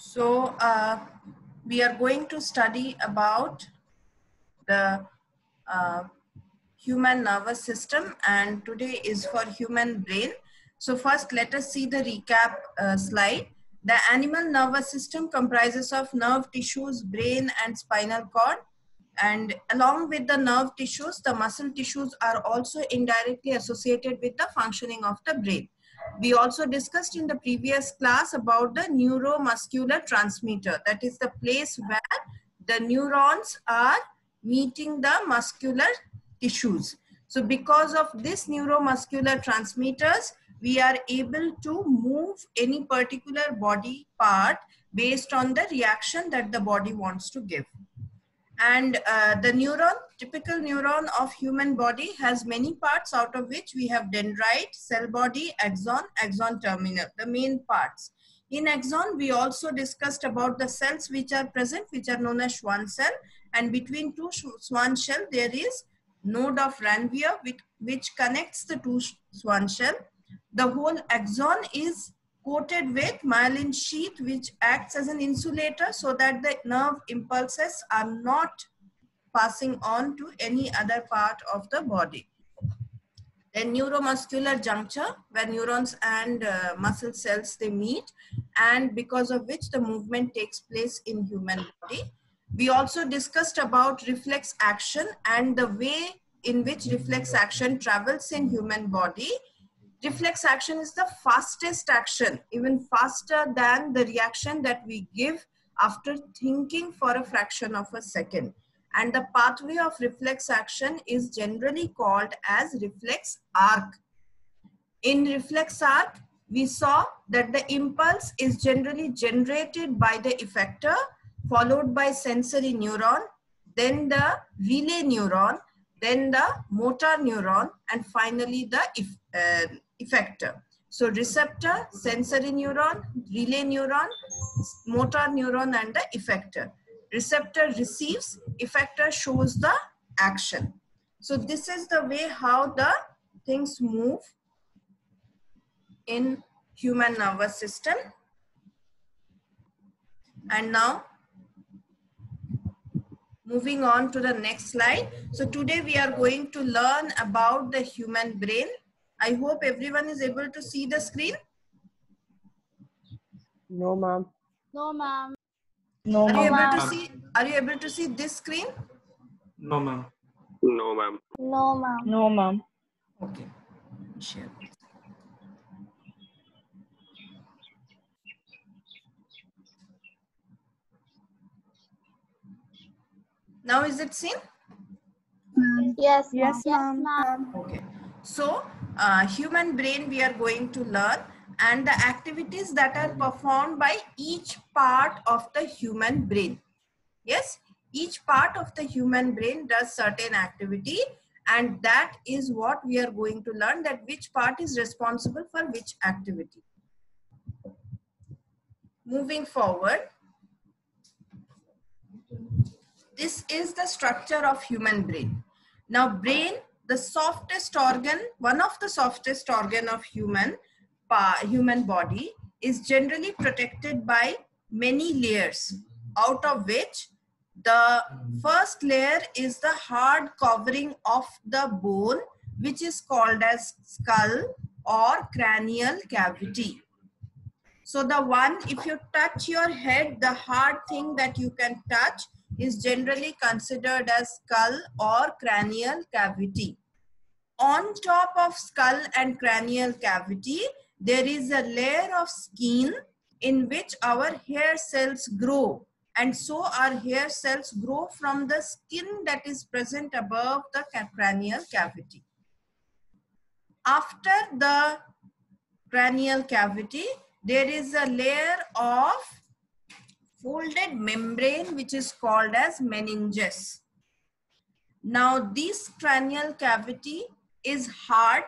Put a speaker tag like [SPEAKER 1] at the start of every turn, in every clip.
[SPEAKER 1] So we are going to study about the human nervous system, and today is for human brain. So first let us see the recap slide. The animal nervous system comprises of nerve tissues, brain and spinal cord, and along with the nerve tissues, the muscle tissues are also indirectly associated with the functioning of the brain. We also discussed in the previous class about the neuromuscular transmitter, that is the place where the neurons are meeting the muscular tissues. So because of this neuromuscular transmitters, we are able to move any particular body part based on the reaction that the body wants to give. And the neuron, typical neuron of human body, has many parts, out of which we have dendrite, cell body, axon, axon terminal, the main parts. In axon, we also discussed about the cells which are present, which are known as Schwann cell, and between two Schwann shell there is node of Ranvier which connects the two Schwann shell. The whole axon is coated with myelin sheath which acts as an insulator so that the nerve impulses are not passing on to any other part of the body. Then neuromuscular juncture, where neurons and muscle cells they meet, and because of which the movement takes place in human body. We also discussed about reflex action and the way in which reflex action travels in human body. Reflex action is the fastest action, even faster than the reaction that we give after thinking for a fraction of a second. And the pathway of reflex action is generally called as reflex arc. In reflex arc, we saw that the impulse is generally generated by the effector, followed by sensory neuron, then the relay neuron, then the motor neuron, and finally the effector. So receptor, sensory neuron, relay neuron, motor neuron, and the effector. Receptor receives, effector shows the action. So this is the way how the things move in human nervous system. And now moving on to the next slide. So today we are going to learn about the human brain. I hope everyone is able to see the screen.
[SPEAKER 2] No, ma'am.
[SPEAKER 3] No, ma'am.
[SPEAKER 2] No,
[SPEAKER 1] Are you able to see this screen?
[SPEAKER 4] No, ma'am.
[SPEAKER 2] No, ma'am.
[SPEAKER 3] No, ma'am.
[SPEAKER 2] No, ma'am.
[SPEAKER 1] Okay. Share. Now is it seen?
[SPEAKER 3] Yes,
[SPEAKER 2] Yes,
[SPEAKER 3] ma'am.
[SPEAKER 2] ma'am.
[SPEAKER 1] Okay. So human brain we are going to learn, and the activities that are performed by each part of the human brain. Yes, each part of the human brain does certain activity, and that is what we are going to learn, that which part is responsible for which activity. Moving forward, this is the structure of human brain. Now brain, the softest organ, one of the softest organ of human body, is generally protected by many layers, out of which the first layer is the hard covering of the bone, which is called as skull or cranial cavity. So the one, if you touch your head, the hard thing that you can touch is generally considered as skull or cranial cavity. On top of skull and cranial cavity, there is a layer of skin in which our hair cells grow. And so our hair cells grow from the skin that is present above the cranial cavity. After the cranial cavity, there is a layer of folded membrane which is called as meninges. Now this cranial cavity is hard,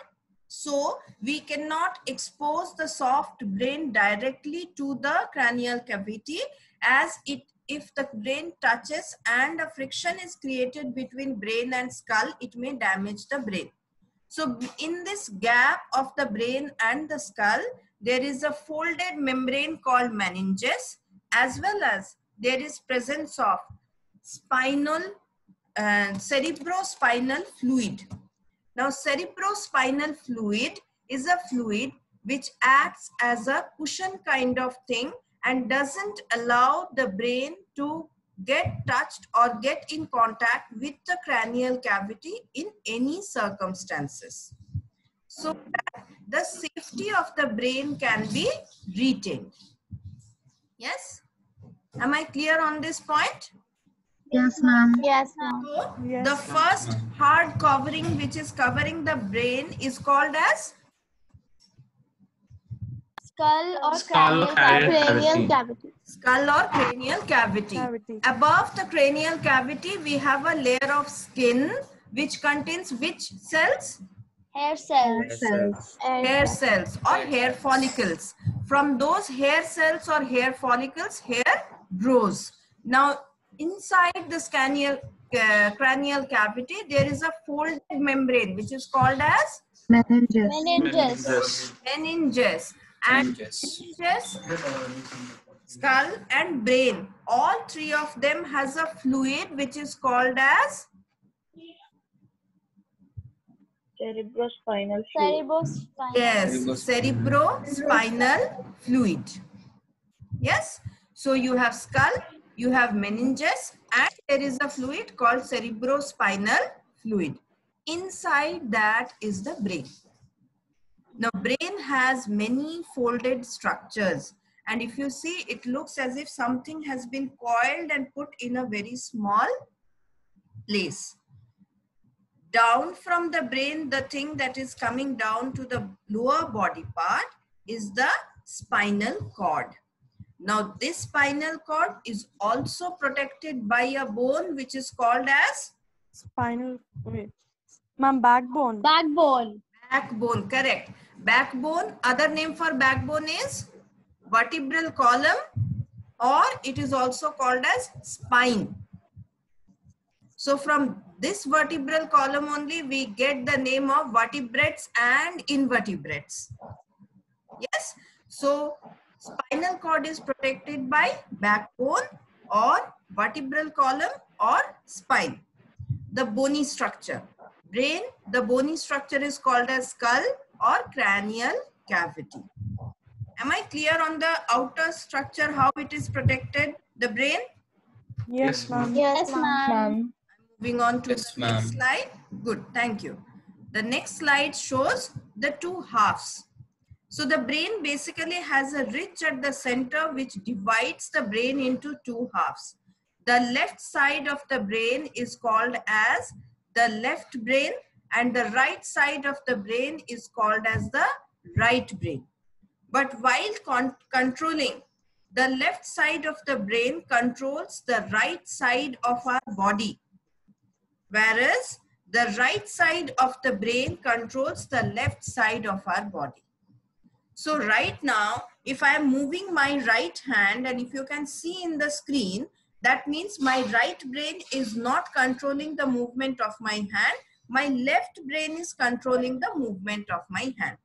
[SPEAKER 1] so we cannot expose the soft brain directly to the cranial cavity, as if the brain touches and a friction is created between brain and skull, it may damage the brain. So in this gap of the brain and the skull, there is a folded membrane called meninges, as well as there is presence of spinal and cerebrospinal fluid. Now, cerebrospinal fluid is a fluid which acts as a cushion kind of thing and doesn't allow the brain to get touched or get in contact with the cranial cavity in any circumstances, so that the safety of the brain can be retained. Yes? Am I clear on this point?
[SPEAKER 3] Yes, ma'am. Yes, ma'am.
[SPEAKER 1] So, the first hard covering which is covering the brain is called as
[SPEAKER 3] Skull or
[SPEAKER 4] Skull
[SPEAKER 3] cranial cavity.
[SPEAKER 1] skull or cranial cavity. Above the cranial cavity, we have a layer of skin which contains which cells?
[SPEAKER 3] Hair cells.
[SPEAKER 1] Hair cells or hair follicles. From those hair cells or hair follicles, hair grows. Now, inside this cranial cavity, there is a folded membrane which is called as
[SPEAKER 3] Meninges.
[SPEAKER 1] meninges. And meninges, skull and brain, all three of them has a fluid which is called as
[SPEAKER 2] Cerebrospinal fluid.
[SPEAKER 1] yes, cerebrospinal fluid. Yes, so you have skull, you have meninges, and there is a fluid called cerebrospinal fluid. Inside that is the brain. Now, brain has many folded structures, and if you see, it looks as if something has been coiled and put in a very small place. Down from the brain, the thing that is coming down to the lower body part is the spinal cord. Now, this spinal cord is also protected by a bone which is called as
[SPEAKER 2] Spinal, wait. Ma'am, backbone.
[SPEAKER 3] Backbone.
[SPEAKER 1] backbone, correct. Backbone, other name for backbone is vertebral column, or it is also called as spine. So from this vertebral column only we get the name of vertebrates and invertebrates. Yes, so spinal cord is protected by backbone or vertebral column or spine. The bony structure. Brain, the bony structure is called as skull or cranial cavity. Am I clear on the outer structure, how it is protected, the brain?
[SPEAKER 2] Yes, ma'am.
[SPEAKER 3] Yes, ma'am.
[SPEAKER 1] Moving on to
[SPEAKER 4] Yes,
[SPEAKER 1] the next
[SPEAKER 4] ma'am.
[SPEAKER 1] slide. Good, thank you. The next slide shows the two halves. So the brain basically has a ridge at the center which divides the brain into two halves. The left side of the brain is called as the left brain, and the right side of the brain is called as the right brain. But while controlling, the left side of the brain controls the right side of our body, whereas the right side of the brain controls the left side of our body. So right now, if I am moving my right hand, and if you can see in the screen, that means my right brain is not controlling the movement of my hand. My left brain is controlling the movement of my hand.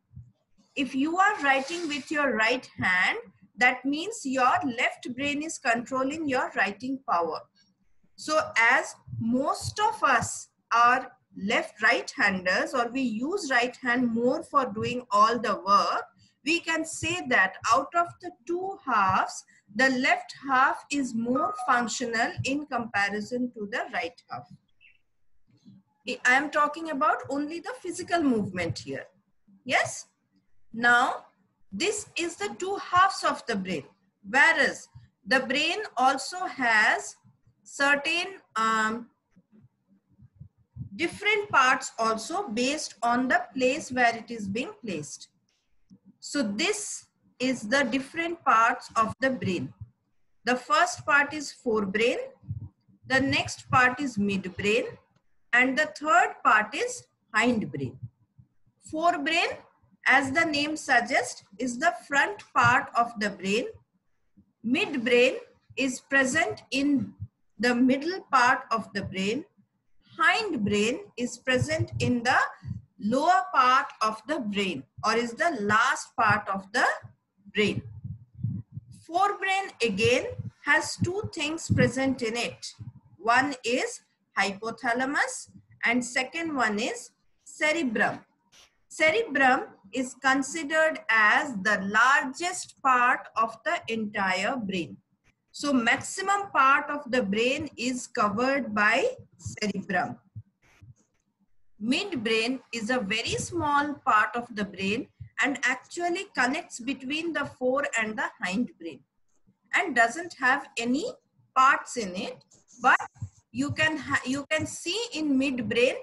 [SPEAKER 1] If you are writing with your right hand, that means your left brain is controlling your writing power. So as most of us are right-handers, or we use right hand more for doing all the work, we can say that out of the two halves, the left half is more functional in comparison to the right half. I am talking about only the physical movement here. Yes? Now, this is the two halves of the brain, whereas the brain also has certain different parts also based on the place where it is being placed. So this is the different parts of the brain. The first part is forebrain, the next part is midbrain, and the third part is hindbrain. Forebrain, as the name suggests, is the front part of the brain. Midbrain is present in the middle part of the brain. Hindbrain is present in the lower part of the brain, or is the last part of the brain. Forebrain again has two things present in it. One is hypothalamus and second one is cerebrum. Cerebrum is considered as the largest part of the entire brain. So maximum part of the brain is covered by cerebrum. Midbrain is a very small part of the brain and actually connects between the fore and the hindbrain and doesn't have any parts in it, but you can see in midbrain,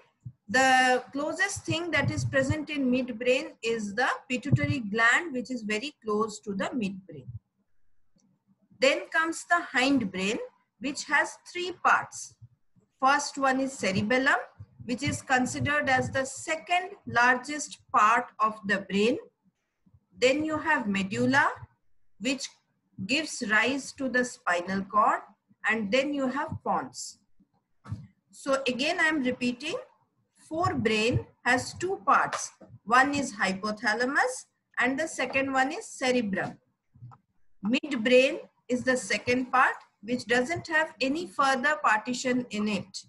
[SPEAKER 1] the closest thing that is present in midbrain is the pituitary gland, which is very close to the midbrain. Then comes the hindbrain, which has three parts. First one is cerebellum, which is considered as the second largest part of the brain. Then you have medulla, which gives rise to the spinal cord, and then you have pons. So again, I am repeating, forebrain has two parts. One is hypothalamus and the second one is cerebrum. Midbrain is the second part, which doesn't have any further partition in it.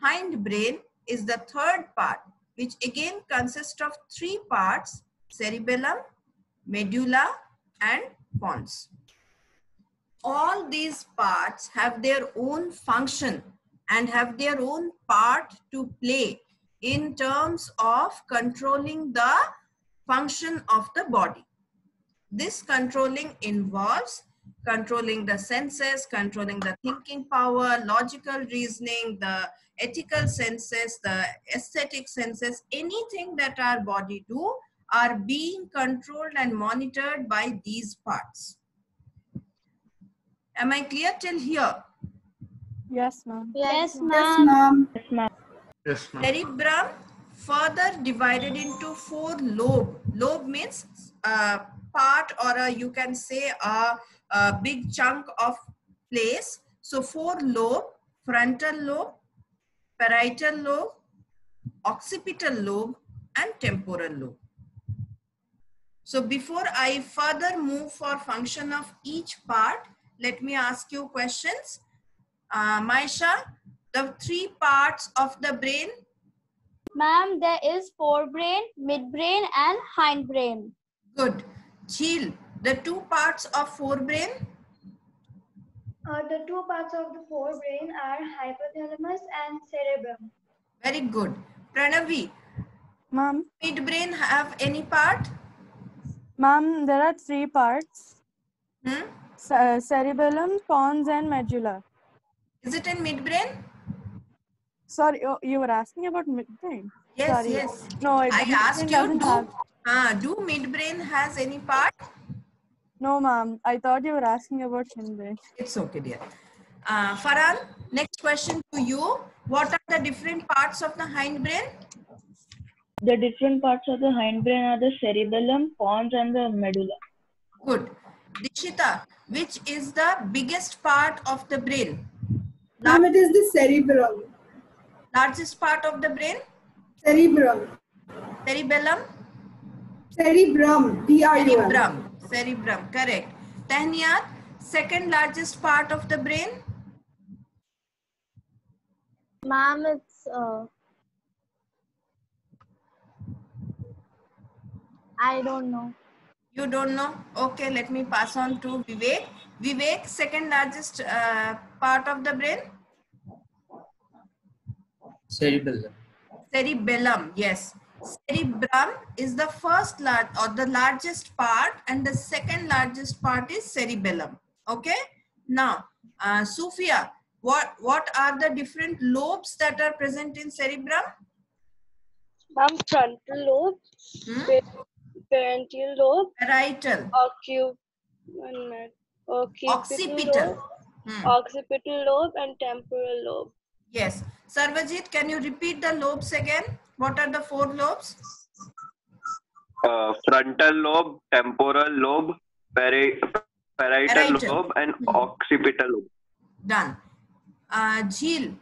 [SPEAKER 1] Hindbrain is the third part, which again consists of three parts: cerebellum, medulla, and pons. All these parts have their own function and have their own part to play in terms of controlling the function of the body. This controlling involves controlling the senses, controlling the thinking power, logical reasoning, the ethical senses, the aesthetic senses. Anything that our body do are being controlled and monitored by these parts. Am I clear till here?
[SPEAKER 2] Yes, ma'am.
[SPEAKER 3] Yes, ma'am.
[SPEAKER 4] Yes, ma'am.
[SPEAKER 1] Cerebrum further divided into four lobes. Lobe means part, or you can say a big chunk of place. So four lobe: frontal lobe, parietal lobe, occipital lobe, and temporal lobe. So before I further move for function of each part, let me ask you questions. Maisha, the three parts of the brain?
[SPEAKER 3] Ma'am, there is forebrain, midbrain, and hindbrain.
[SPEAKER 1] Good. Jheel, the two parts of forebrain?
[SPEAKER 5] The two parts of the forebrain are hypothalamus and cerebrum.
[SPEAKER 1] Very good. Pranavi,
[SPEAKER 2] Ma'am,
[SPEAKER 1] midbrain have any part?
[SPEAKER 2] ma'am, there are three parts:
[SPEAKER 1] Hmm?
[SPEAKER 2] cerebellum, pons, and medulla.
[SPEAKER 1] Is it in midbrain?
[SPEAKER 2] Sorry, oh, you were asking about midbrain.
[SPEAKER 1] Yes,
[SPEAKER 2] Sorry.
[SPEAKER 1] yes.
[SPEAKER 2] No,
[SPEAKER 1] I asked you,
[SPEAKER 2] doesn't have.
[SPEAKER 1] do midbrain has any part?
[SPEAKER 2] No, ma'am. I thought you were asking about hindbrain.
[SPEAKER 1] It's okay, dear. Farhan, next question to you. What are the different parts of the hindbrain?
[SPEAKER 4] The different parts of the hindbrain are the cerebellum, pons, and the medulla.
[SPEAKER 1] Good. Dishita, which is the biggest part of the brain?
[SPEAKER 6] Ma'am, it is the cerebrum.
[SPEAKER 1] Largest part of the brain?
[SPEAKER 6] Cerebrum.
[SPEAKER 1] Cerebellum?
[SPEAKER 6] Cerebrum. Cerebrum.
[SPEAKER 1] Cerebrum. Cerebrum, correct. Tahniyat, second largest part of the brain?
[SPEAKER 3] Ma'am, it's I don't know.
[SPEAKER 1] You don't know? Okay, let me pass on to Vivek. Vivek, second largest part of the brain?
[SPEAKER 7] Cerebellum.
[SPEAKER 1] Cerebellum, yes. Cerebrum is the first large or the largest part, and the second largest part is cerebellum. Okay. Now, Sufia, what are the different lobes that are present in cerebrum?
[SPEAKER 5] Ma'am, frontal lobe, parietal lobe,
[SPEAKER 1] Parietal.
[SPEAKER 5] occipital lobe, and temporal lobe.
[SPEAKER 1] Yes. Sarvajit, can you repeat the lobes again? What are the four lobes?
[SPEAKER 8] Frontal lobe, temporal lobe, parietal lobe, and occipital lobe.
[SPEAKER 1] Done. Jheel.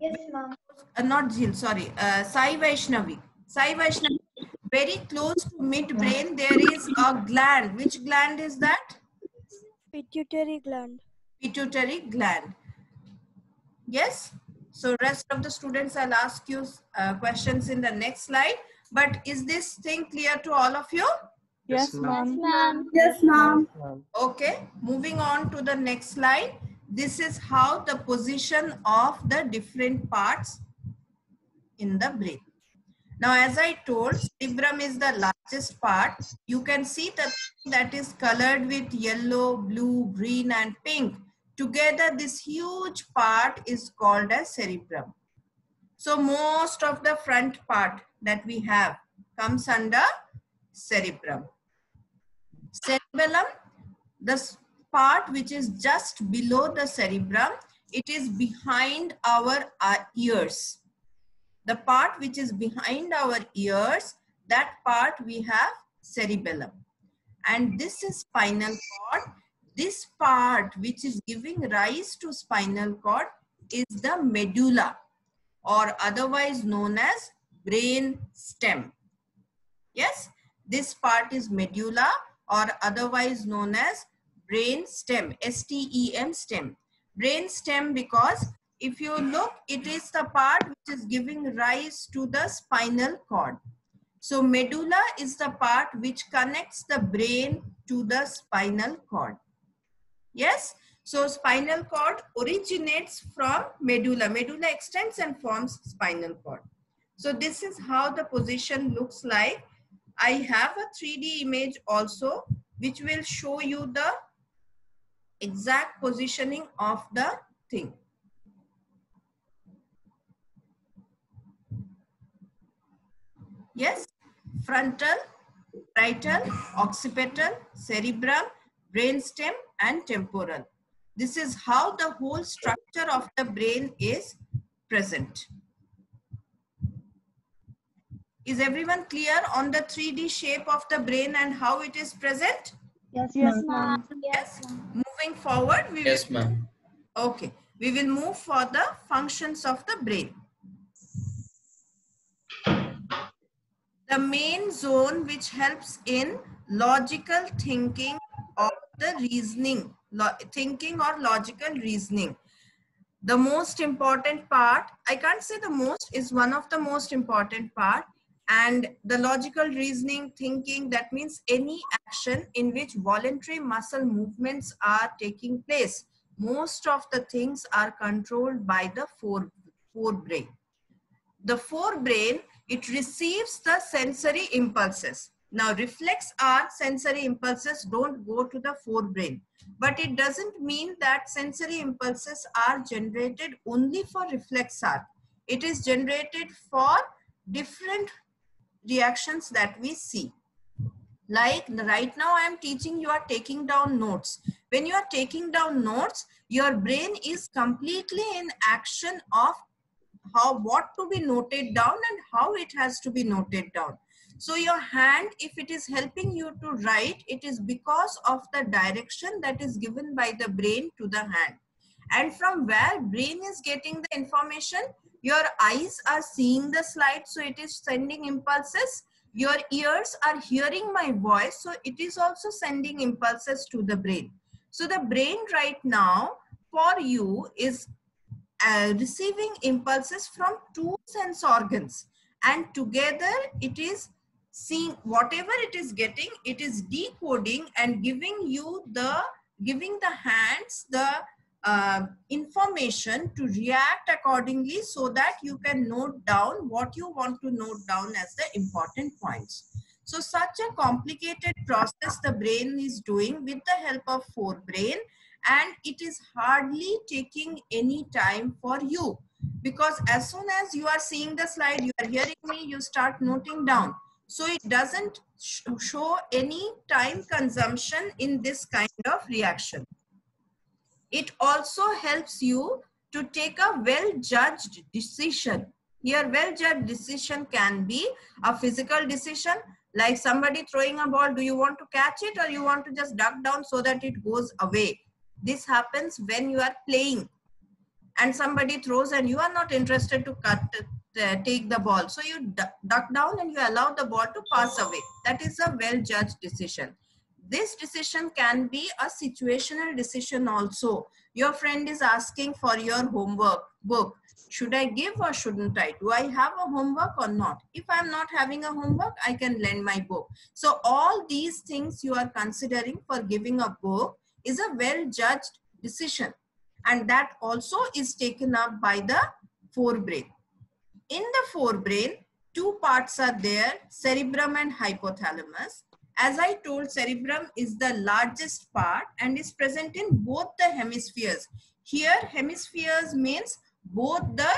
[SPEAKER 5] Yes, ma'am.
[SPEAKER 1] Not Jheel, sorry. Sai Vaishnavi. Sai Vaishnavi, very close to midbrain, there is a gland. Which gland is that?
[SPEAKER 2] Pituitary gland.
[SPEAKER 1] Pituitary gland. Yes. So rest of the students, I'll ask you questions in the next slide. But is this thing clear to all of you?
[SPEAKER 2] Yes,
[SPEAKER 3] Yes,
[SPEAKER 2] ma'am.
[SPEAKER 3] ma'am.
[SPEAKER 6] Yes, ma'am.
[SPEAKER 1] Okay. Moving on to the next slide. This is how the position of the different parts in the brain. Now, as I told, cerebrum is the largest part. You can see that is colored with yellow, blue, green, and pink. Together, this huge part is called as cerebrum. So, most of the front part that we have comes under cerebrum. Cerebellum, the part which is just below the cerebrum, it is behind our ears. The part which is behind our ears, that part we have cerebellum. And this is spinal cord. This part which is giving rise to spinal cord is the medulla, or otherwise known as brain stem. Yes, this part is medulla, or otherwise known as brain stem, S-T-E-M, stem. Brain stem because if you look, it is the part which is giving rise to the spinal cord. So medulla is the part which connects the brain to the spinal cord. Yes, so spinal cord originates from medulla. Medulla extends and forms spinal cord. So this is how the position looks like. I have a 3D image also, which will show you the exact positioning of the thing. Yes, frontal, parietal, occipital, cerebrum, brainstem, and temporal. This is how the whole structure of the brain is present. Is everyone clear on the 3D shape of the brain and how it is present?
[SPEAKER 3] Yes,
[SPEAKER 2] ma'am.
[SPEAKER 1] Yes. Moving forward, we
[SPEAKER 7] Yes,
[SPEAKER 1] will.
[SPEAKER 7] ma'am.
[SPEAKER 1] Okay, we will move for the functions of the brain. The main zone which helps in logical thinking or the reasoning, thinking or logical reasoning. The most important part, I can't say the most, is one of the most important part. And the logical reasoning, thinking, that means any action in which voluntary muscle movements are taking place. Most of the things are controlled by the forebrain. The forebrain, it receives the sensory impulses. Now, reflex arc sensory impulses don't go to the forebrain, but it doesn't mean that sensory impulses are generated only for reflex arc. It is generated for different reactions that we see. Like right now, I am teaching, you are taking down notes. When you are taking down notes, your brain is completely in action of what to be noted down and how it has to be noted down. So your hand, if it is helping you to write, it is because of the direction that is given by the brain to the hand. And from where brain is getting the information, your eyes are seeing the slide, so it is sending impulses. Your ears are hearing my voice, so it is also sending impulses to the brain. So the brain right now for you is receiving impulses from two sense organs, and together it is seeing whatever it is getting, it is decoding and giving the hands the information to react accordingly, so that you can note down what you want to note down as the important points. So such a complicated process the brain is doing with the help of forebrain, and it is hardly taking any time for you, because as soon as you are seeing the slide, you are hearing me, you start noting down. So it doesn't show any time consumption in this kind of reaction. It also helps you to take a well-judged decision. Here, well-judged decision can be a physical decision, like somebody throwing a ball. Do you want to catch it or you want to just duck down so that it goes away? This happens when you are playing and somebody throws and you are not interested to take the ball. So you duck down and you allow the ball to pass away. That is a well-judged decision. This decision can be a situational decision also. Your friend is asking for your homework book. Should I give or shouldn't I? Do I have a homework or not? If I'm not having a homework, I can lend my book. So all these things you are considering for giving a book is a well-judged decision. And that also is taken up by the forebrain. In the forebrain, two parts are there, cerebrum and hypothalamus. As I told, cerebrum is the largest part and is present in both the hemispheres. Here, hemispheres means both the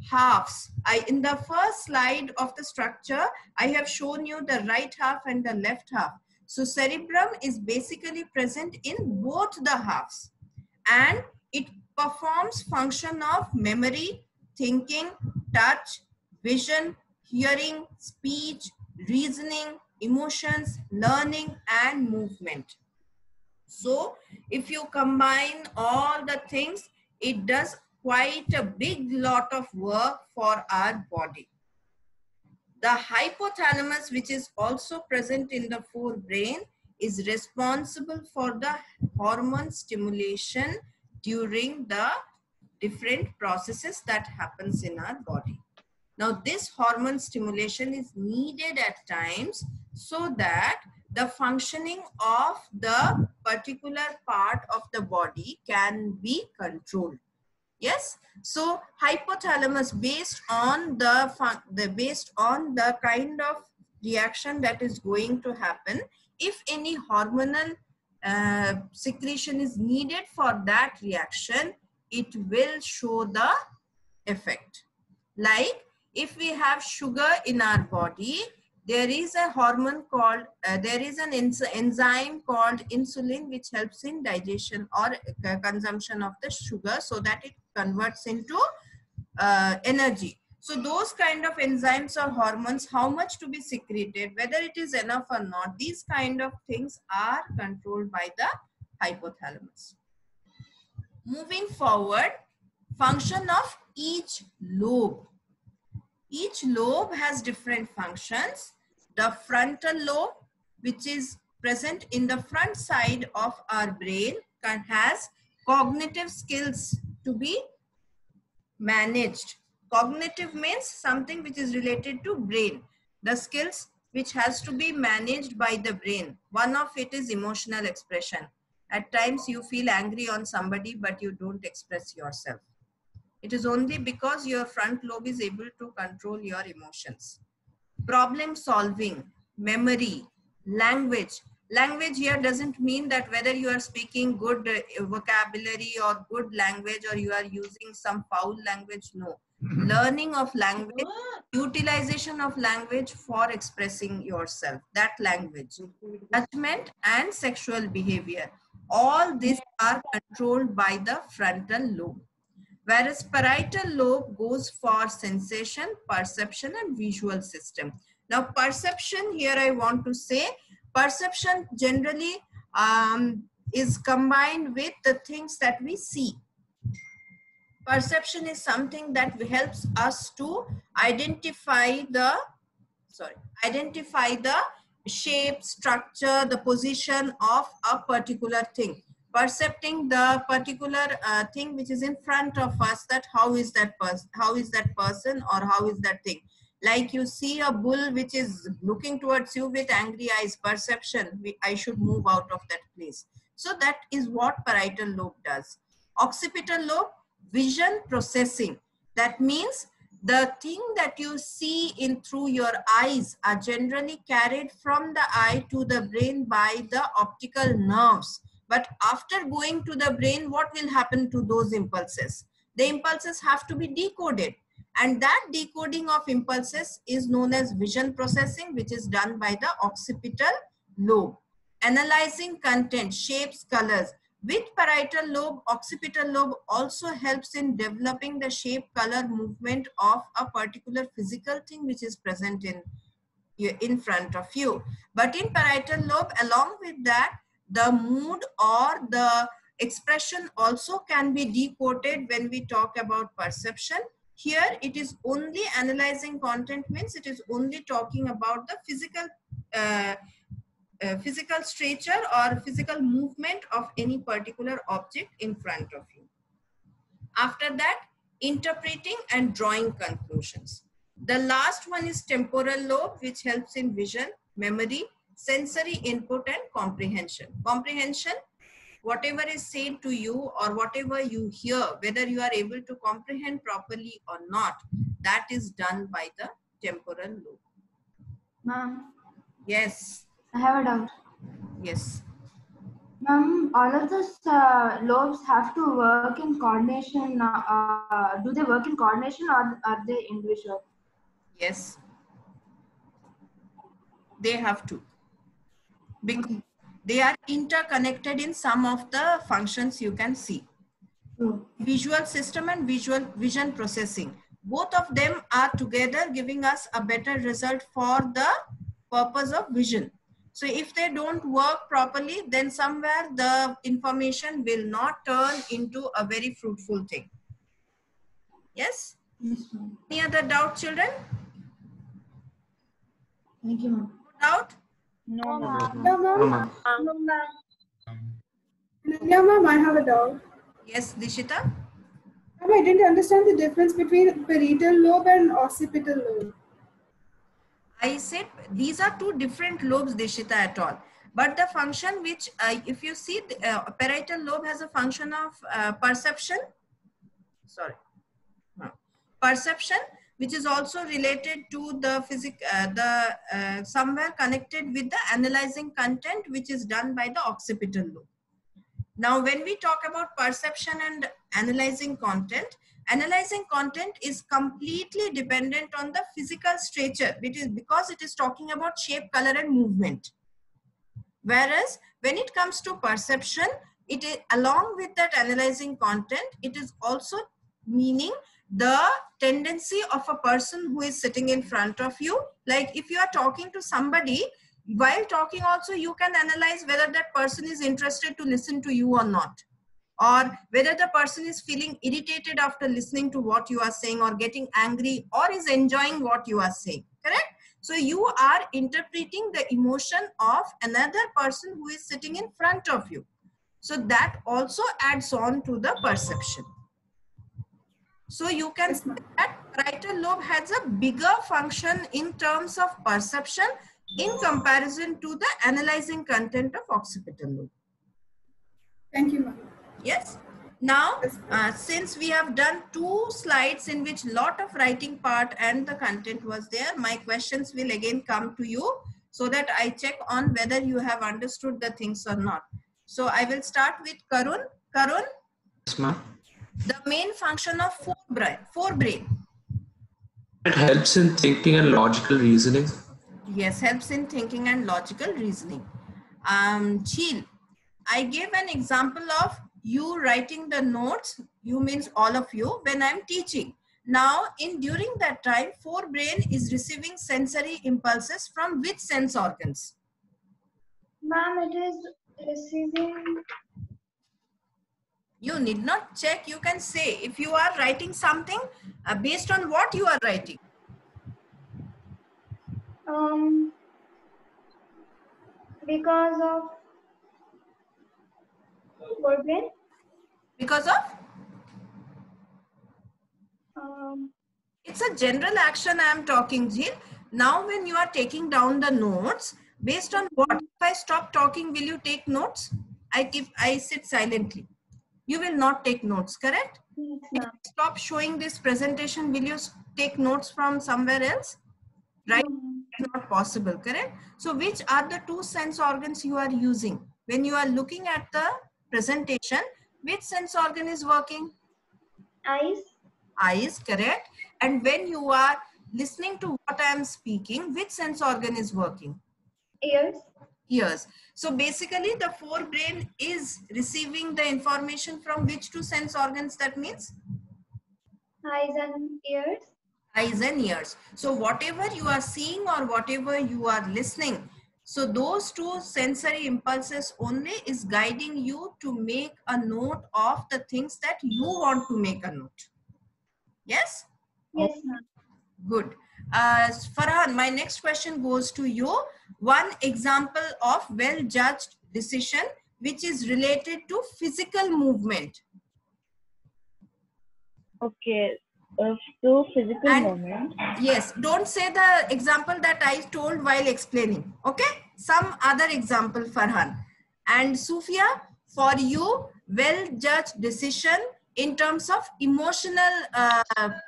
[SPEAKER 1] halves. In the first slide of the structure, I have shown you the right half and the left half. So cerebrum is basically present in both the halves, and it performs function of memory, thinking, touch, vision, hearing, speech, reasoning, emotions, learning, and movement. So if you combine all the things, it does quite a big lot of work for our body. The hypothalamus, which is also present in the forebrain, is responsible for the hormone stimulation during the different processes that happens in our body. Now, this hormone stimulation is needed at times so that the functioning of the particular part of the body can be controlled. Yes, so hypothalamus, based on the kind of reaction that is going to happen, if any hormonal secretion is needed for that reaction, it will show the effect. Like if we have sugar in our body, there is a hormone called, there is an enzyme called insulin which helps in digestion or consumption of the sugar so that it converts into energy. So those kind of enzymes or hormones, how much to be secreted, whether it is enough or not, these kind of things are controlled by the hypothalamus. Moving forward, function of each lobe. Each lobe has different functions. The frontal lobe, which is present in the front side of our brain, has cognitive skills to be managed. Cognitive means something which is related to brain. The skills which has to be managed by the brain. One of it is emotional expression. At times you feel angry on somebody, but you don't express yourself. It is only because your front lobe is able to control your emotions. Problem solving, memory, language. Language here doesn't mean that whether you are speaking good vocabulary or good language or you are using some foul language. No. Learning of language, utilization of language for expressing yourself, that language. Judgment and sexual behavior. All these are controlled by the frontal lobe. Whereas parietal lobe goes for sensation, perception, and visual system. Now, perception here I want to say, perception generally is combined with the things that we see. Perception is something that helps us to identify the shape, structure, the position of a particular thing. Percepting the particular thing which is in front of us, that how is that person or how is that thing. Like you see a bull which is looking towards you with angry eyes, perception, I should move out of that place. So that is what parietal lobe does. Occipital lobe, vision processing. That means the thing that you see in through your eyes are generally carried from the eye to the brain by the optical nerves. But after going to the brain, what will happen to those impulses? The impulses have to be decoded. And that decoding of impulses is known as vision processing, which is done by the occipital lobe. Analyzing content, shapes, colors. With parietal lobe, occipital lobe also helps in developing the shape, color, movement of a particular physical thing which is present in front of you. But in parietal lobe, along with that, the mood or the expression also can be decoded when we talk about perception. Here it is only analyzing content, means it is only talking about the physical physical stature or physical movement of any particular object in front of you. After that, interpreting and drawing conclusions. The last one is temporal lobe, which helps in vision, memory, sensory input and comprehension. Comprehension, whatever is said to you or whatever you hear, whether you are able to comprehend properly or not, that is done by the temporal lobe.
[SPEAKER 7] Ma'am,
[SPEAKER 1] Yes.
[SPEAKER 7] I have a doubt.
[SPEAKER 1] Yes.
[SPEAKER 7] Ma'am, all of those lobes have to work in coordination. Do they work in coordination or are they individual?
[SPEAKER 1] Yes. They have to. Because they are interconnected in some of the functions you can see. Visual system and vision processing. Both of them are together giving us a better result for the purpose of vision. So if they don't work properly, then somewhere the information will not turn into a very fruitful thing. Yes?
[SPEAKER 7] Yes, ma'am.
[SPEAKER 1] Any other doubt, children?
[SPEAKER 7] Thank you, ma'am.
[SPEAKER 1] Doubt?
[SPEAKER 4] No, ma'am.
[SPEAKER 6] Yeah, ma'am.
[SPEAKER 5] No, ma'am.
[SPEAKER 6] Yeah, ma'am, I have a doubt.
[SPEAKER 1] Yes, Dishita?
[SPEAKER 6] Ma'am, I didn't understand the difference between parietal lobe and occipital lobe.
[SPEAKER 1] I said these are two different lobes, Dishita, at all. But the function which, if you see, the parietal lobe has a function of perception. Sorry. Perception, which is also related to the somewhere connected with the analyzing content, which is done by the occipital lobe. Now, when we talk about perception and analyzing content is completely dependent on the physical stature, because it is talking about shape, color, and movement. Whereas when it comes to perception, it is along with that analyzing content, it is also meaning the tendency of a person who is sitting in front of you. Like if you are talking to somebody, while talking also you can analyze whether that person is interested to listen to you or not, or whether the person is feeling irritated after listening to what you are saying, or getting angry, or is enjoying what you are saying, correct? So you are interpreting the emotion of another person who is sitting in front of you. So that also adds on to the perception. So you can say that parietal lobe has a bigger function in terms of perception in comparison to the analyzing content of occipital lobe.
[SPEAKER 6] Thank you, ma'am.
[SPEAKER 1] Yes. Now, since we have done 2 slides in which lot of writing part and the content was there, my questions will again come to you so that I check on whether you have understood the things or not. So I will start with Karun. Karun?
[SPEAKER 9] Yes, ma'am.
[SPEAKER 1] The main function of forebrain.
[SPEAKER 9] It helps in thinking and logical reasoning.
[SPEAKER 1] Yes, helps in thinking and logical reasoning. Chil, I gave an example of you writing the notes, you means all of you, when I'm teaching. Now, during that time, forebrain is receiving sensory impulses from which sense organs?
[SPEAKER 5] Ma'am, it is receiving.
[SPEAKER 1] You need not check, you can say if you are writing something, based on what you are writing.
[SPEAKER 5] Because of forebrain.
[SPEAKER 1] Because of?
[SPEAKER 5] It's
[SPEAKER 1] a general action I am talking, Jil. Now when you are taking down the notes, based on what? If I stop talking, will you take notes? I sit silently. You will not take notes, correct?
[SPEAKER 5] Yes,
[SPEAKER 1] if I stop showing this presentation, will you take notes from somewhere else? Right? It's not possible, correct? So which are the 2 sense organs you are using? When you are looking at the presentation, which sense organ is working?
[SPEAKER 5] Eyes.
[SPEAKER 1] Eyes, correct. And when you are listening to what I am speaking, which sense organ is working?
[SPEAKER 5] Ears.
[SPEAKER 1] Ears. So basically the forebrain is receiving the information from which 2 sense organs, that means?
[SPEAKER 5] Eyes and ears.
[SPEAKER 1] Eyes and ears. So whatever you are seeing or whatever you are listening, so those 2 sensory impulses only is guiding you to make a note of the things that you want to make a note. Yes?
[SPEAKER 5] Yes, ma'am.
[SPEAKER 1] Good. Farhan, my next question goes to you. one example of well-judged decision which is related to physical movement.
[SPEAKER 4] Okay. So physical
[SPEAKER 1] And
[SPEAKER 4] movement.
[SPEAKER 1] yes, don't say the example that I told while explaining. Okay, some other example, Farhan. And Sufia, for you, well-judged decision in terms of emotional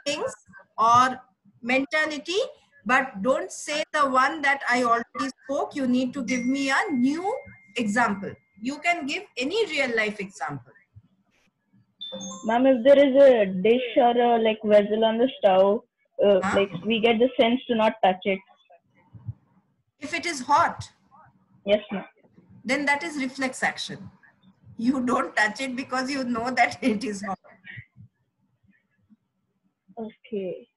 [SPEAKER 1] things or mentality, but don't say the one that I already spoke. You need to give me a new example. You can give any real life example.
[SPEAKER 4] Ma'am, if there is a dish or a like vessel on the stove, like we get the sense to not touch it.
[SPEAKER 1] If it is hot,
[SPEAKER 4] yes, ma'am.
[SPEAKER 1] Then that is reflex action. You don't touch it because you know that it is hot.
[SPEAKER 4] Okay.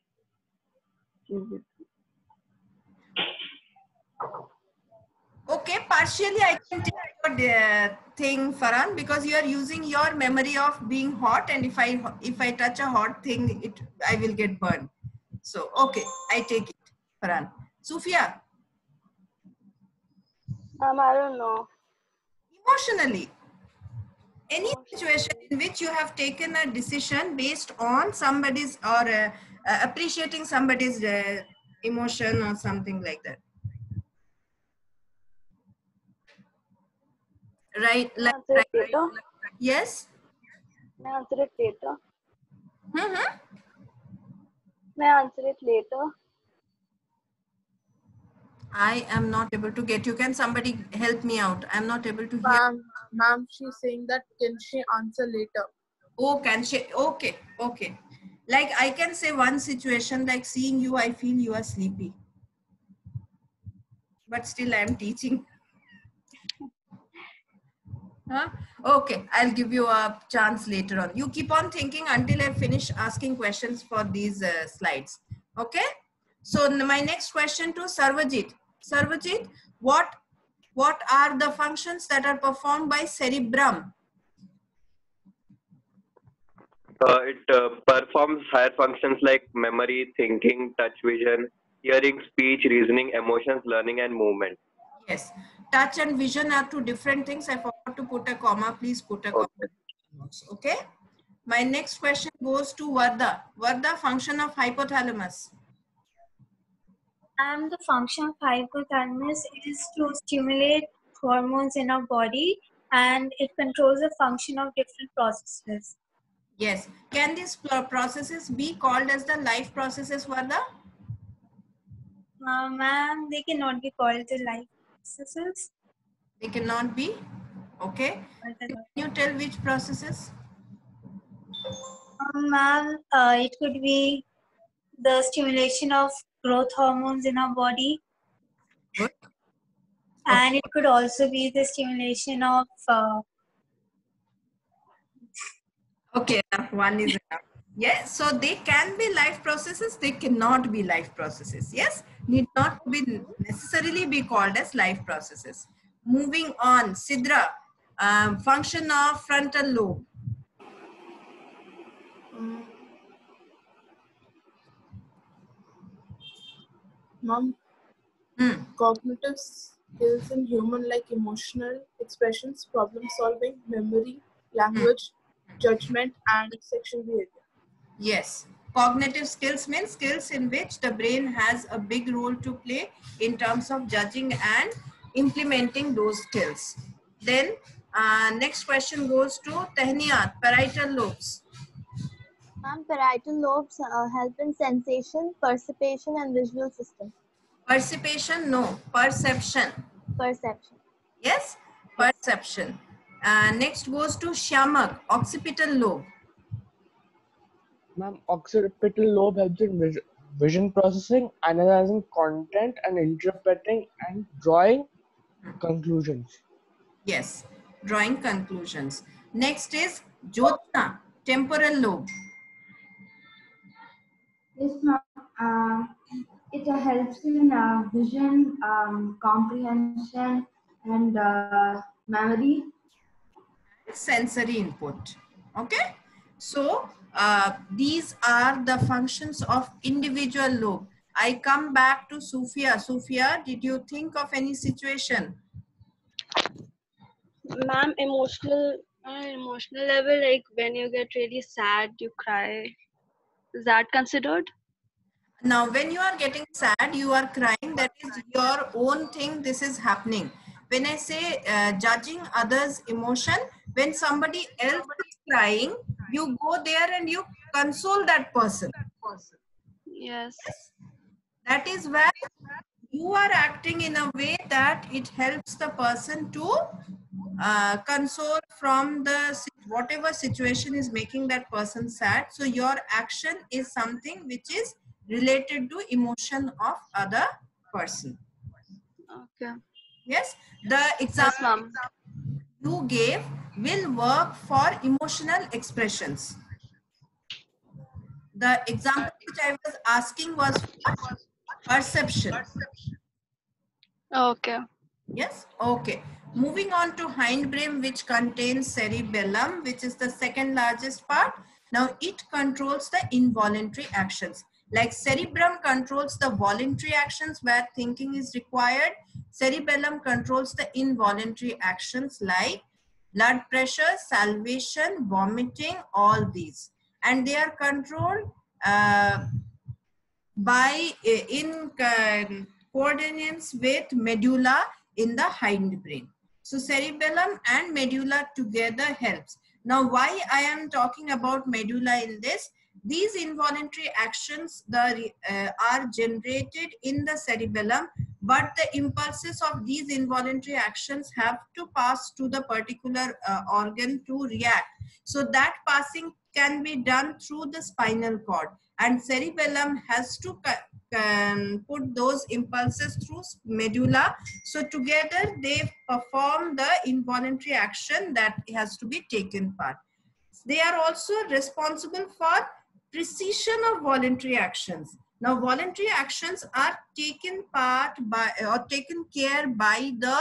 [SPEAKER 1] Okay, partially I can take your thing, Farhan, because you are using your memory of being hot, and if I touch a hot thing, I will get burned. So okay, I take it, Farhan. Sufia.
[SPEAKER 2] I don't know.
[SPEAKER 1] Emotionally, any situation in which you have taken a decision based on somebody's or appreciating somebody's emotion or something like that. Right, like, yes.
[SPEAKER 2] May I answer it later?
[SPEAKER 1] Mm-hmm.
[SPEAKER 2] May I answer it later?
[SPEAKER 1] I am not able to get you. Can somebody help me out? I'm not able to hear.
[SPEAKER 10] Ma'am, she's saying that can she answer later?
[SPEAKER 1] Oh, can she? Okay, okay. Like I can say one situation like seeing you, I feel you are sleepy. But still I am teaching. Huh? Okay, I'll give you a chance later on. You keep on thinking until I finish asking questions for these slides. Okay? So my next question to Sarvajit. Sarvajit, what are the functions that are performed by cerebrum?
[SPEAKER 8] It performs higher functions like memory, thinking, touch, vision, hearing, speech, reasoning, emotions, learning, and movement.
[SPEAKER 1] Yes. Touch and vision are two different things. I forgot to put a comma. Please put a comma. Okay. My next question goes to Varda. Varda, function of hypothalamus.
[SPEAKER 11] And the function of hypothalamus is to stimulate hormones in our body, and it controls the function of different processes.
[SPEAKER 1] Yes. Can these processes be called as the life processes, Varda?
[SPEAKER 11] Ma'am, they cannot be called the life processes.
[SPEAKER 1] They cannot be? Okay. Can you tell which processes?
[SPEAKER 11] Ma'am, it could be the stimulation of growth hormones in our body.
[SPEAKER 1] Good.
[SPEAKER 11] And it could also be the stimulation of...
[SPEAKER 1] Okay, one is enough. Yes, so they can be life processes, they cannot be life processes. Yes, need not be necessarily be called as life processes. Moving on, Sidra, function of frontal lobe.
[SPEAKER 10] Mom, cognitive skills in human like emotional expressions, problem solving, memory, language, judgment, and sexual behavior.
[SPEAKER 1] Yes, cognitive skills means skills in which the brain has a big role to play in terms of judging and implementing those skills. Then next question goes to Tehniyat, parietal lobes.
[SPEAKER 3] Parietal lobes help in sensation, perception, and visual system.
[SPEAKER 1] Perception, no. Perception.
[SPEAKER 3] Perception.
[SPEAKER 1] Yes, perception. Next goes to Shamak, occipital lobe.
[SPEAKER 12] Ma'am, occipital lobe helps in vision processing, analyzing content, and interpreting and drawing conclusions.
[SPEAKER 1] Yes, drawing conclusions. Next is Jyotna, temporal lobe.
[SPEAKER 7] Yes, ma'am. It helps in vision, comprehension, and memory.
[SPEAKER 1] Sensory input. Okay. So these are the functions of individual lobe. I come back to Sophia. Sophia, did you think of any situation?
[SPEAKER 13] Ma'am, emotional level, like when you get really sad, you cry. Is that considered?
[SPEAKER 1] Now, when you are getting sad, you are crying, that is your own thing, this is happening. When I say judging others' emotion, when somebody else is crying, you go there and you console that person.
[SPEAKER 13] Yes.
[SPEAKER 1] That is where you are acting in a way that it helps the person to console from the whatever situation is making that person sad. So your action is something which is related to emotion of other person.
[SPEAKER 13] Okay.
[SPEAKER 1] Yes, the example you gave will work for emotional expressions. The example which I was asking was for perception.
[SPEAKER 13] Okay.
[SPEAKER 1] Yes, okay. Moving on to hindbrain, which contains cerebellum, which is the second largest part. Now it controls the involuntary actions. Like cerebrum controls the voluntary actions where thinking is required. Cerebellum controls the involuntary actions like blood pressure, salivation, vomiting, all these. And they are controlled by in coordinates with medulla in the hindbrain. So cerebellum and medulla together helps. Now why I am talking about medulla in this? These involuntary actions are generated in the cerebellum, but the impulses of these involuntary actions have to pass to the particular organ to react. So that passing can be done through the spinal cord, and cerebellum has to put those impulses through medulla. So together they perform the involuntary action that has to be taken part. They are also responsible for precision of voluntary actions. Now voluntary actions are taken part by or taken care by the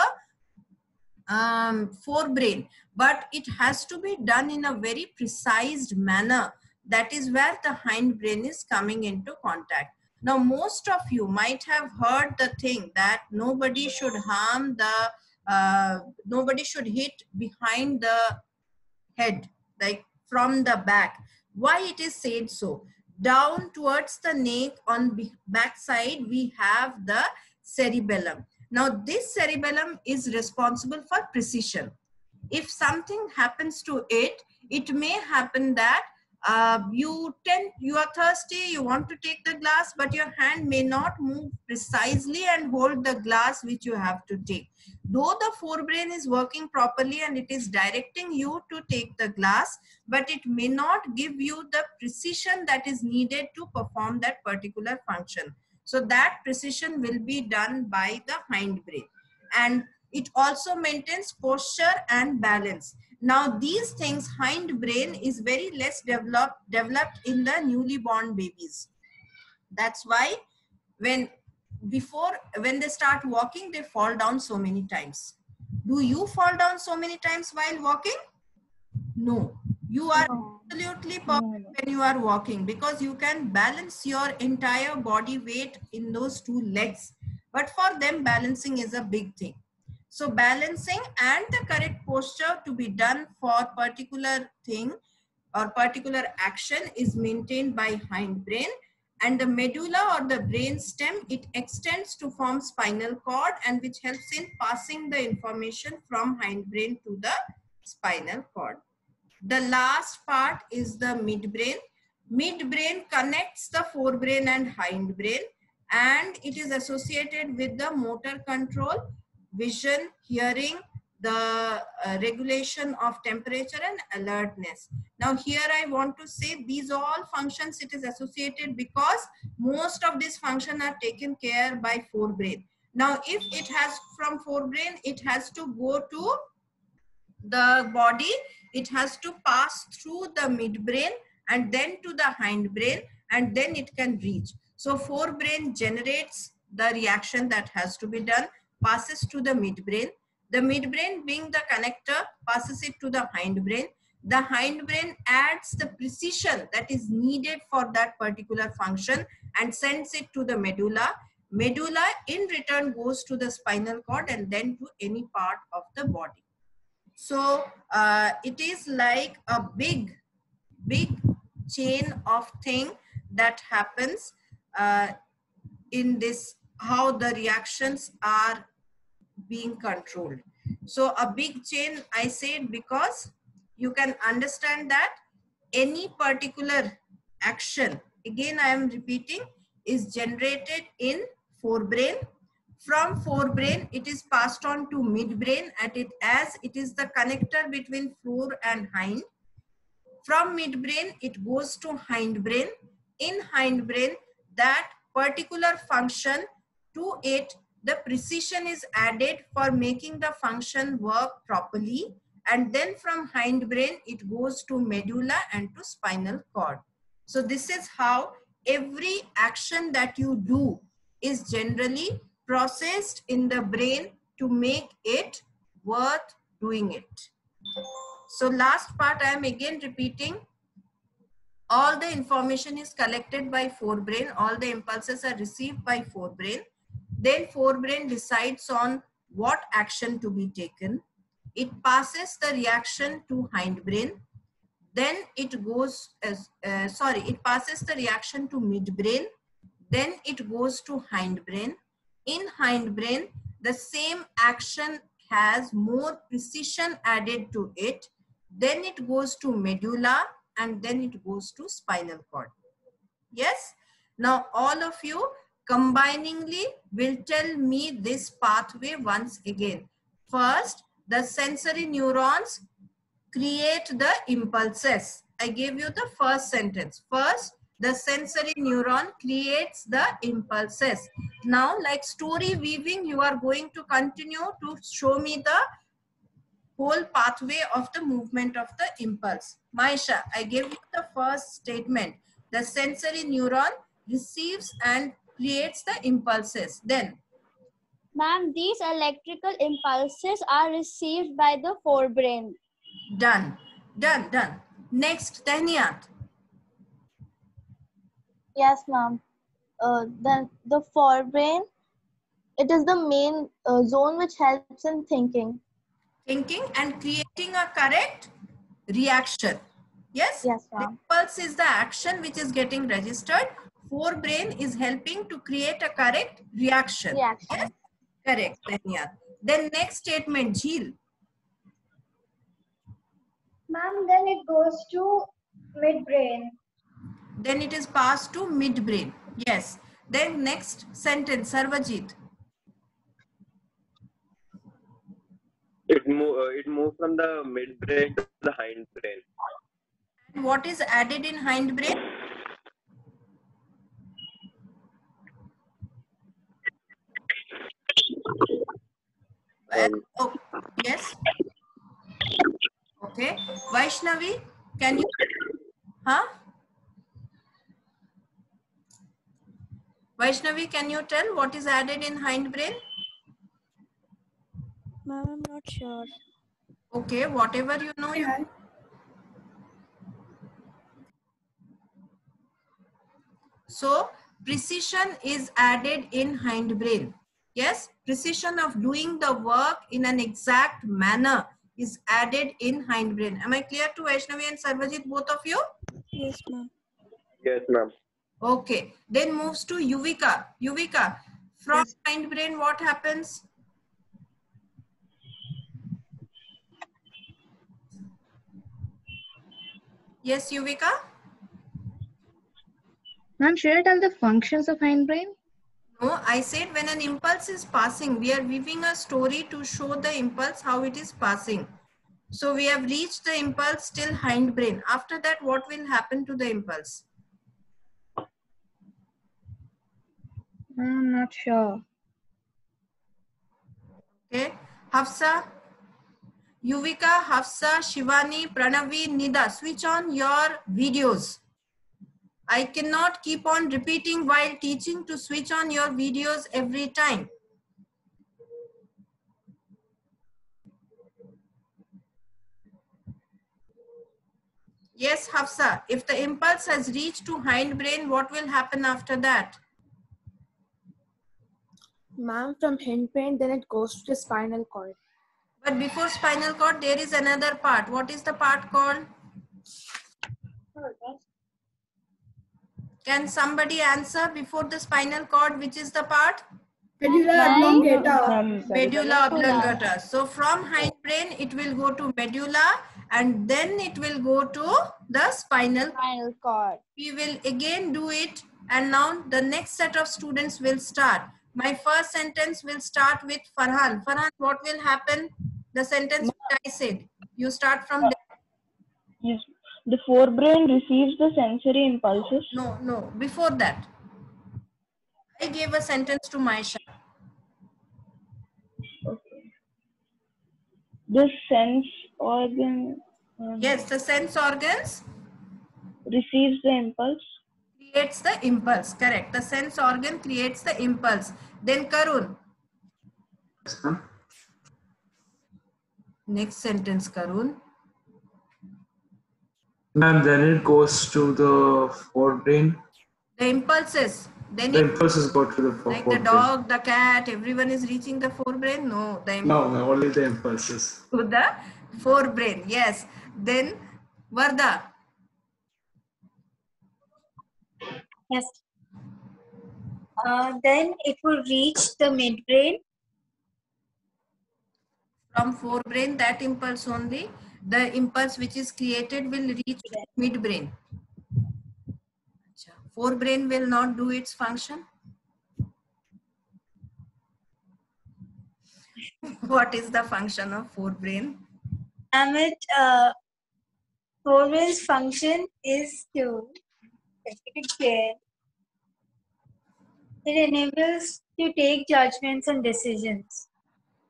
[SPEAKER 1] forebrain, but it has to be done in a very precise manner. That is where the hindbrain is coming into contact. Now most of you might have heard the thing that nobody should harm the nobody should hit behind the head, like from the back. Why it is said so? Down towards the neck on back side we have the cerebellum. Now this cerebellum is responsible for precision. If something happens to it, it may happen that you are thirsty, you want to take the glass, but your hand may not move precisely and hold the glass which you have to take. Though the forebrain is working properly and it is directing you to take the glass, but it may not give you the precision that is needed to perform that particular function. So that precision will be done by the hindbrain. And it also maintains posture and balance. Now these things, hindbrain is very less developed in the newly born babies. That's why when they start walking, they fall down so many times. Do you fall down so many times while walking? No. You are absolutely perfect when you are walking, because you can balance your entire body weight in those two legs. But for them, balancing is a big thing. So balancing and the correct posture to be done for particular thing or particular action is maintained by hindbrain. And the medulla or the brain stem, it extends to form spinal cord, and which helps in passing the information from hindbrain to the spinal cord. The last part is the midbrain. Midbrain connects the forebrain and hindbrain, and it is associated with the motor control, vision, hearing, the regulation of temperature and alertness. Now here I want to say these all functions it is associated because most of these functions are taken care by forebrain. Now if it has from forebrain, it has to go to the body, it has to pass through the midbrain and then to the hindbrain, and then it can reach. So forebrain generates the reaction that has to be done, passes to the midbrain. The midbrain being the connector passes it to the hindbrain. The hindbrain adds the precision that is needed for that particular function, and sends it to the medulla. Medulla in return goes to the spinal cord and then to any part of the body. So it is like a big chain of thing that happens in this, how the reactions are being controlled. So a big chain, I said, because you can understand that any particular action, again I am repeating, is generated in forebrain. From forebrain it is passed on to midbrain as it is the connector between fore and hind. From midbrain it goes to hindbrain. In hindbrain, that particular function, to it the precision is added for making the function work properly, and then from hindbrain it goes to medulla and to spinal cord. So this is how every action that you do is generally processed in the brain to make it worth doing it. So last part I am again repeating. All the information is collected by forebrain. All the impulses are received by forebrain. Then forebrain decides on what action to be taken. It passes the reaction to hindbrain. Then it goes, it passes the reaction to midbrain. Then it goes to hindbrain. In hindbrain, the same action has more precision added to it. Then it goes to medulla and then it goes to spinal cord. Yes? Now all of you combiningly will tell me this pathway once again. First, the sensory neurons create the impulses. I gave you the first sentence. First, the sensory neuron creates the impulses. Now, like story weaving, you are going to continue to show me the whole pathway of the movement of the impulse. Maisha, I gave you the first statement. The sensory neuron receives and creates the impulses. Then,
[SPEAKER 3] Ma'am, these electrical impulses are received by the forebrain.
[SPEAKER 1] Done. Done. Done. Next, Tahniyat.
[SPEAKER 3] Yes, ma'am. The forebrain, it is the main zone which helps in thinking.
[SPEAKER 1] Thinking and creating a correct reaction. Yes?
[SPEAKER 3] Yes,
[SPEAKER 1] The
[SPEAKER 3] ma'am.
[SPEAKER 1] impulse is the action which is getting registered. Forebrain is helping to create a correct reaction. Yes? Correct, Tahniyat. Then next statement, Jheel.
[SPEAKER 5] Ma'am, then it goes to midbrain.
[SPEAKER 1] Then it is passed to midbrain. Yes. Then next sentence, Sarvajit.
[SPEAKER 8] It moves from the midbrain to the hindbrain.
[SPEAKER 1] And what is added in hindbrain? Oh, yes. Okay. Vaishnavi, can you? Huh? Vaishnavi, can you tell what is added in hindbrain?
[SPEAKER 2] Ma'am, I'm not sure.
[SPEAKER 1] Okay, whatever you know. You... So, precision is added in hindbrain. Yes, precision of doing the work in an exact manner is added in hindbrain. Am I clear to Vaishnavi and Sarvajit, both of you?
[SPEAKER 2] Yes, ma'am.
[SPEAKER 8] Yes, ma'am.
[SPEAKER 1] Okay, then moves to Yuvika. Yuvika, from hindbrain, what happens? Yes, Yuvika?
[SPEAKER 14] Ma'am, should I tell the functions of hindbrain?
[SPEAKER 1] No, I said when an impulse is passing, we are weaving a story to show the impulse how it is passing. So we have reached the impulse till hindbrain. After that, what will happen to the impulse?
[SPEAKER 14] I'm not sure.
[SPEAKER 1] Okay, Hafsa, Yuvika, Hafsa, Shivani, Pranavi, Nida, switch on your videos. I cannot keep on repeating while teaching to switch on your videos every time. Yes, Hafsa. If the impulse has reached to hindbrain, what will happen after that?
[SPEAKER 10] Ma'am, from hindbrain, then it goes to the spinal cord.
[SPEAKER 1] But before spinal cord, there is another part. What is the part called? Can somebody answer before the spinal cord, which is the part?
[SPEAKER 6] Medulla oblongata.
[SPEAKER 1] Medulla oblongata. So from hindbrain, it will go to medulla and then it will go to the spinal
[SPEAKER 3] cord.
[SPEAKER 1] We will again do it, and now the next set of students will start. My first sentence will start with Farhan. Farhan, what will happen? The sentence which I said. You start from there.
[SPEAKER 4] Yes. The forebrain receives the sensory impulses.
[SPEAKER 1] No. Before that, I gave a sentence to Maisha.
[SPEAKER 4] Okay. The sense organ.
[SPEAKER 1] Yes, the sense organs
[SPEAKER 4] receives the impulse.
[SPEAKER 1] Creates the impulse. Correct. The sense organ creates the impulse. Then Karun.
[SPEAKER 9] Yes, ma'am.
[SPEAKER 1] Next sentence, Karun.
[SPEAKER 9] Ma'am, then it goes to the forebrain.
[SPEAKER 1] The impulses. Then
[SPEAKER 9] The impulses go to the forebrain.
[SPEAKER 1] like the dog, the cat, everyone is reaching the forebrain? No.
[SPEAKER 9] No, only the impulses.
[SPEAKER 1] To the forebrain. Yes. Then Varda.
[SPEAKER 11] Yes. Then it will reach the midbrain.
[SPEAKER 1] From forebrain, that impulse only. The impulse which is created will reach midbrain. Forebrain will not do its function. What is the function of forebrain?
[SPEAKER 11] Forebrain's function is to it enables to take judgments and decisions.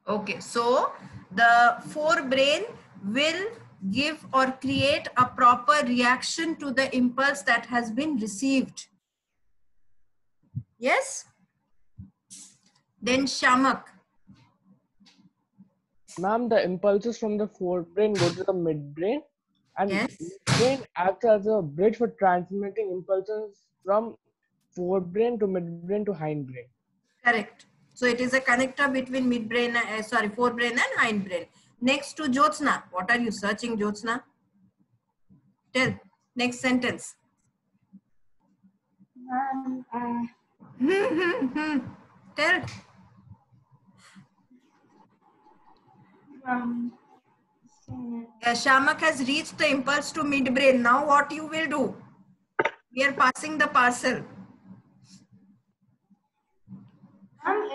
[SPEAKER 1] Okay, so the forebrain will give or create a proper reaction to the impulse that has been received. Yes? Then Shamak.
[SPEAKER 12] Ma'am, the impulses from the forebrain go to the midbrain, and
[SPEAKER 1] yes.
[SPEAKER 12] Midbrain acts as a bridge for transmitting impulses from forebrain to midbrain to hindbrain.
[SPEAKER 1] Correct. So it is a connector between forebrain and hindbrain. Next to Jyotsna. What are you searching, Jyotsna? Tell. Next sentence. Tell. Shamak has reached the impulse to midbrain. Now what you will do? We are passing the parcel.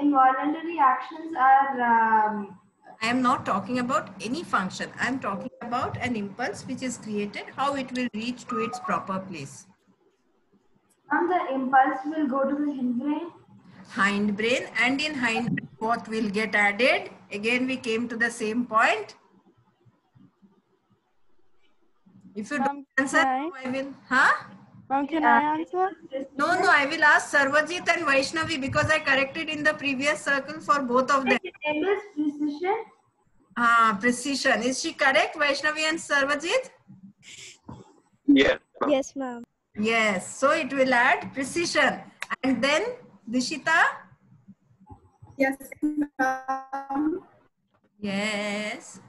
[SPEAKER 7] Involuntary actions are...
[SPEAKER 1] I am not talking about any function. I am talking about an impulse which is created, how it will reach to its proper place.
[SPEAKER 7] The impulse will go to the hindbrain.
[SPEAKER 1] Hindbrain, and in hindbrain what will get added? Again we came to the same point. If you don't answer, I will. Huh?
[SPEAKER 2] Ma'am, can I answer?
[SPEAKER 1] No, I will ask Sarvajit and Vaishnavi because I corrected in the previous circle for both of them.
[SPEAKER 7] Precision.
[SPEAKER 1] Precision. Is she correct, Vaishnavi and Sarvajit?
[SPEAKER 8] Yes.
[SPEAKER 14] Yes, ma'am.
[SPEAKER 1] Yes. So it will add precision. And then Dishita?
[SPEAKER 6] Yes, ma'am.
[SPEAKER 1] Yes.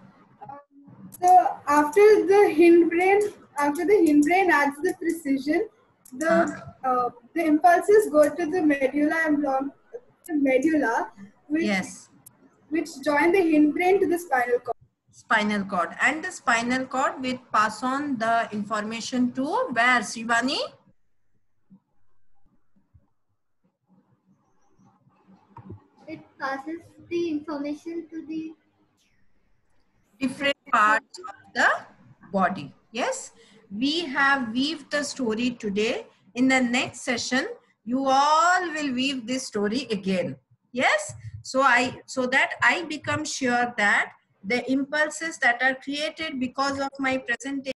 [SPEAKER 6] So after the hindbrain adds the precision, the impulses go to the medulla, which join the hindbrain to the spinal cord.
[SPEAKER 1] Spinal cord, and the spinal cord will pass on the information to where, Shivani?
[SPEAKER 5] It passes the information to the
[SPEAKER 1] different parts of the body. Yes, we have weaved the story today. In the next session, you all will weave this story again. Yes, so that I become sure that the impulses that are created because of my presentation